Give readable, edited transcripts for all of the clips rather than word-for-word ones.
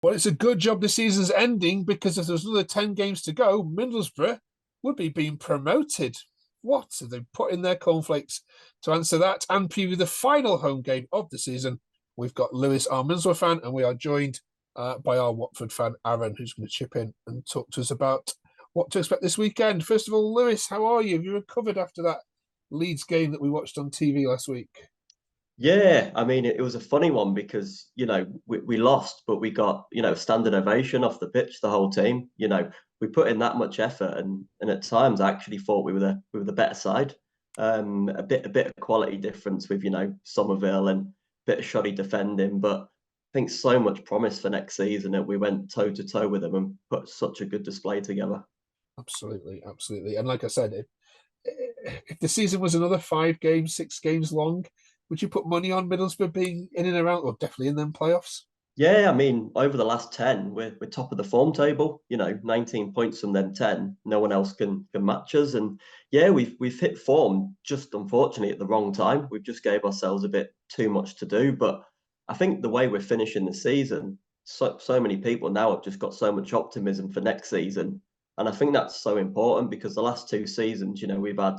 Well, it's a good job the season's ending because if there's another 10 games to go, Middlesbrough would be being promoted. What have they put in their cornflakes? To answer that and preview the final home game of the season, we've got Lewis, our Middlesbrough fan, and we are joined by our Watford fan, Aaron, who's going to chip in and talk to us about what to expect this weekend. First of all, Lewis, how are you? Have you recovered after that Leeds game that we watched on TV last week? Yeah, I mean, it was a funny one because, we lost, but we got, standing ovation off the pitch, the whole team. We put in that much effort and at times I actually thought we were the better side. A bit of quality difference with, Somerville and a bit of shoddy defending, but I think so much promise for next season that we went toe to toe with them and put such a good display together. Absolutely, absolutely. And like I said, if the season was another 5 games, 6 games long, would you put money on Middlesbrough being in and around, or definitely in them playoffs? Yeah, I mean, over the last 10, we're top of the form table, 19 points from them 10. No one else can match us. And yeah, we've hit form just unfortunately at the wrong time. We've just gave ourselves a bit too much to do. But I think the way we're finishing the season, so many people now have just got so much optimism for next season. And I think that's so important because the last 2 seasons, we've had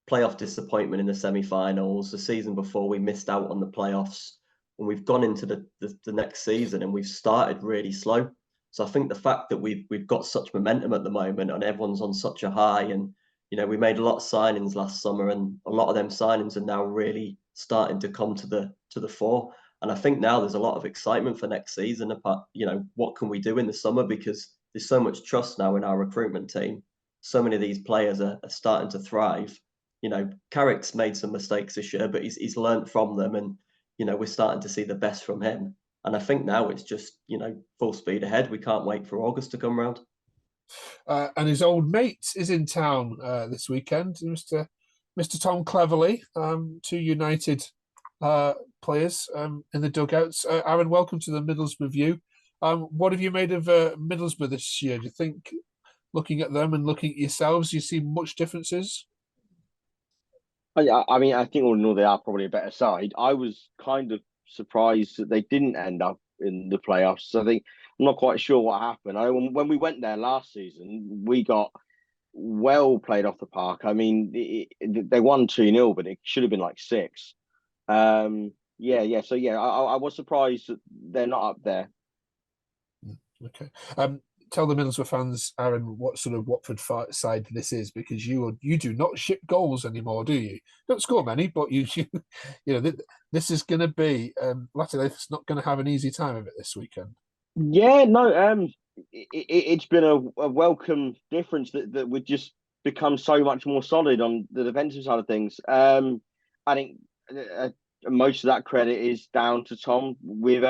playoff disappointment in the semi-finals. The season before we missed out on the playoffs and we've gone into the next season and we've started really slow. So I think the fact that we've got such momentum at the moment and everyone's on such a high, and we made a lot of signings last summer, and a lot of them signings are now really starting to come to the fore. And I think now there's a lot of excitement for next season. About what can we do in the summer, because there's so much trust now in our recruitment team. So many of these players are starting to thrive. Carrick's made some mistakes this year, but he's learned from them, and we're starting to see the best from him. And I think now it's just, full speed ahead. We can't wait for August to come round. And his old mate is in town this weekend, Mr. Tom Cleverley, two United players in the dugouts. Aaron, welcome to the Middlesbrough View. What have you made of Middlesbrough this year? Do you think, looking at them and looking at yourselves, you see much differences? I mean, I think all in all, they are probably a better side. I was kind of surprised that they didn't end up in the playoffs. I think I'm not quite sure what happened. When we went there last season, we got well played off the park. I mean, they won 2-0, but it should have been like six. Yeah. So yeah, I was surprised that they're not up there. Okay. Tell the Middlesbrough fans, Aaron, what sort of Watford side this is, because you do not ship goals anymore, do you? Don't score many, but this is going to be Latterleith's not going to have an easy time of it this weekend. Yeah, no, it's been a welcome difference that we've just become so much more solid on the defensive side of things. I think most of that credit is down to Tom. We've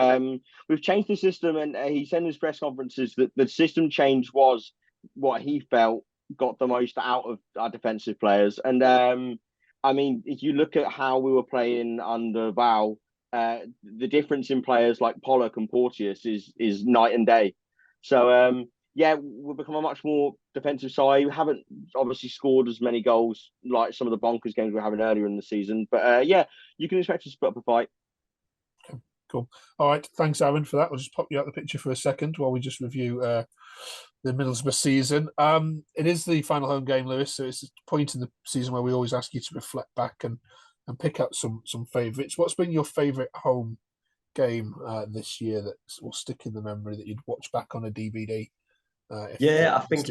changed the system, and he said in his press conferences that the system change was what he felt got the most out of our defensive players. And I mean, if you look at how we were playing under Val, the difference in players like Pollock and Porteous is night and day. So yeah, we've become a much more defensive side. We haven't obviously scored as many goals like some of the bonkers games we were having earlier in the season. But yeah, you can expect us to put up a fight. Okay, cool. All right. Thanks, Aaron, for that. We'll just pop you out the picture for a second while we just review the Middlesbrough season. It is the final home game, Lewis, so it's a point in the season where we always ask you to reflect back and pick out some favourites. What's been your favourite home game this year that will stick in the memory that you'd watch back on a DVD? Yeah, I think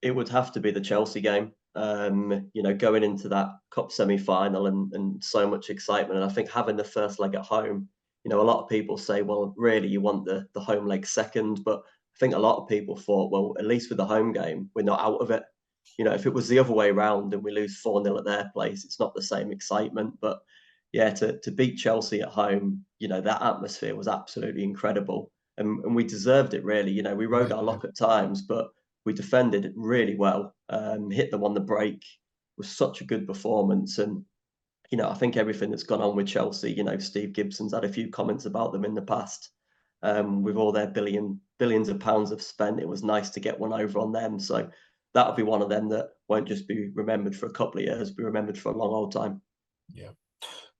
it would have to be the Chelsea game. Going into that cup semi-final and so much excitement. And I think having the first leg at home, a lot of people say, well, really, you want the home leg second. But I think a lot of people thought, well, at least with the home game, we're not out of it. If it was the other way around and we lose 4-0 at their place, it's not the same excitement. But yeah, to beat Chelsea at home, that atmosphere was absolutely incredible. And we deserved it, really. We rode our luck at times, but we defended it really well. Hit them on the break. Was such a good performance. And I think everything that's gone on with Chelsea, Steve Gibson's had a few comments about them in the past. With all their billions of pounds have spent, it was nice to get one over on them. So that'll be one of them that won't just be remembered for a couple of years, be remembered for a long old time. Yeah,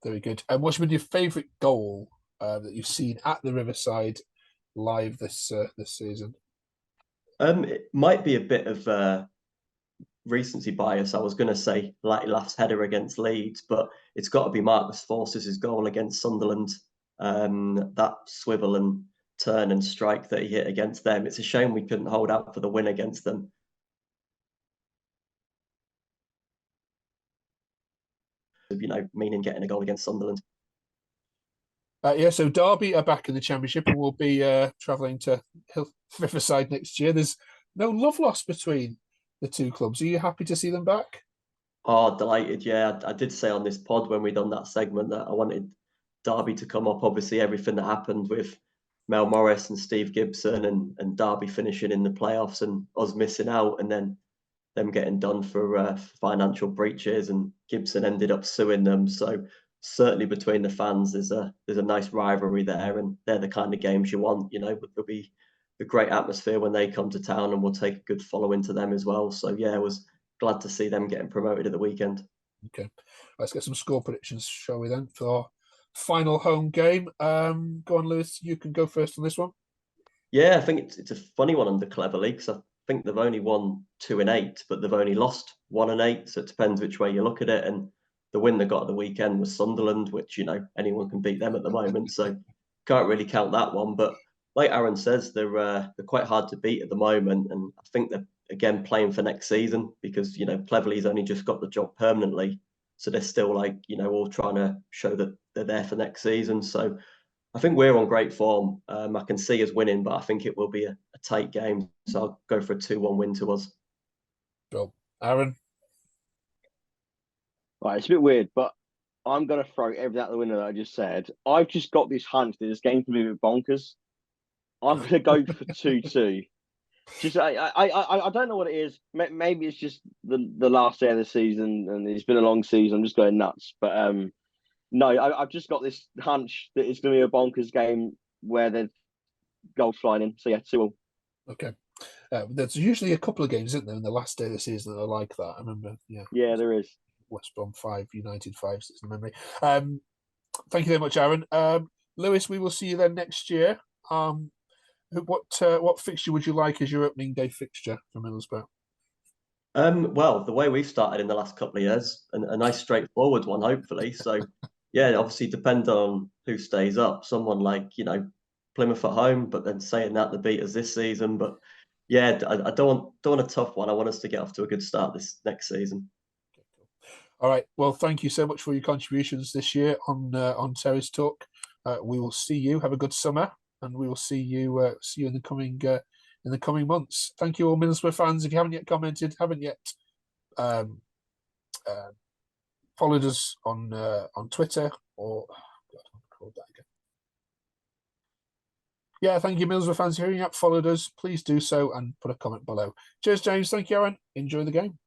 very good. And what's been your favourite goal that you've seen at the Riverside live this season? It might be a bit of recency bias. I was going to say last header against Leeds, but it's got to be Marcus Forces' goal against Sunderland. That swivel and turn and strike that he hit against them. It's a shame we couldn't hold out for the win against them. Meaning getting a goal against Sunderland. So Derby are back in the Championship and will be travelling to Riverside next year. There's no love lost between the two clubs. Are you happy to see them back? Oh, delighted. Yeah, I did say on this pod when we done that segment that I wanted Derby to come up. Obviously, everything that happened with Mel Morris and Steve Gibson and Derby finishing in the playoffs and us missing out, and then them getting done for financial breaches, and Gibson ended up suing them. So certainly between the fans, there's a nice rivalry there, and they're the kind of games you want. There'll be a great atmosphere when they come to town, and we'll take a good following to them as well. So yeah, I was glad to see them getting promoted at the weekend. Okay, let's get some score predictions, shall we then, for final home game? Go on, Lewis. You can go first on this one. Yeah, I think it's a funny one under Cleverly because I think they've only won 2 and 8, but they've only lost 1 and 8. So it depends which way you look at it. And the win they got at the weekend was Sunderland, which anyone can beat them at the moment. So can't really count that one. But like Aaron says, they're quite hard to beat at the moment, and I think they're again playing for next season because Cleverly's only just got the job permanently, so they're still all trying to show that they're there for next season. So I think we're on great form. I can see us winning, but I think it will be a tight game. So I'll go for a 2-1 win to us. Well, Aaron? Right, it's a bit weird, but I'm going to throw everything out the window that I just said. I've just got this hunch that this game can be a bit bonkers. I'm going to go for 2-2. Just I don't know what it is. Maybe it's just the last day of the season and it's been a long season. I'm just going nuts. But no, I've just got this hunch that it's going to be a bonkers game where there's goals flying in. So yeah, 2-2. Okay. There's usually a couple of games, isn't there, in the last day of the season that are like that. I remember. Yeah, there is. West Brom 5, United 5, it's the memory. Thank you very much, Aaron. Lewis, we will see you then next year. What fixture would you like as your opening day fixture for Middlesbrough? Well, the way we've started in the last couple of years, a nice straightforward one, hopefully. So, yeah, obviously depend on who stays up. Someone like Plymouth at home, but then saying that the beaters this season. But yeah, I don't want a tough one. I want us to get off to a good start this next season. All right. Well, thank you so much for your contributions this year on Terrace Talk. We will see you. Have a good summer, and we will see you in the coming months. Thank you all, Middlesbrough fans. If you haven't yet commented, haven't yet followed us on Twitter or yeah, thank you, Middlesbrough fans. If you haven't yet followed us, please do so and put a comment below. Cheers, James. Thank you, Aaron. Enjoy the game.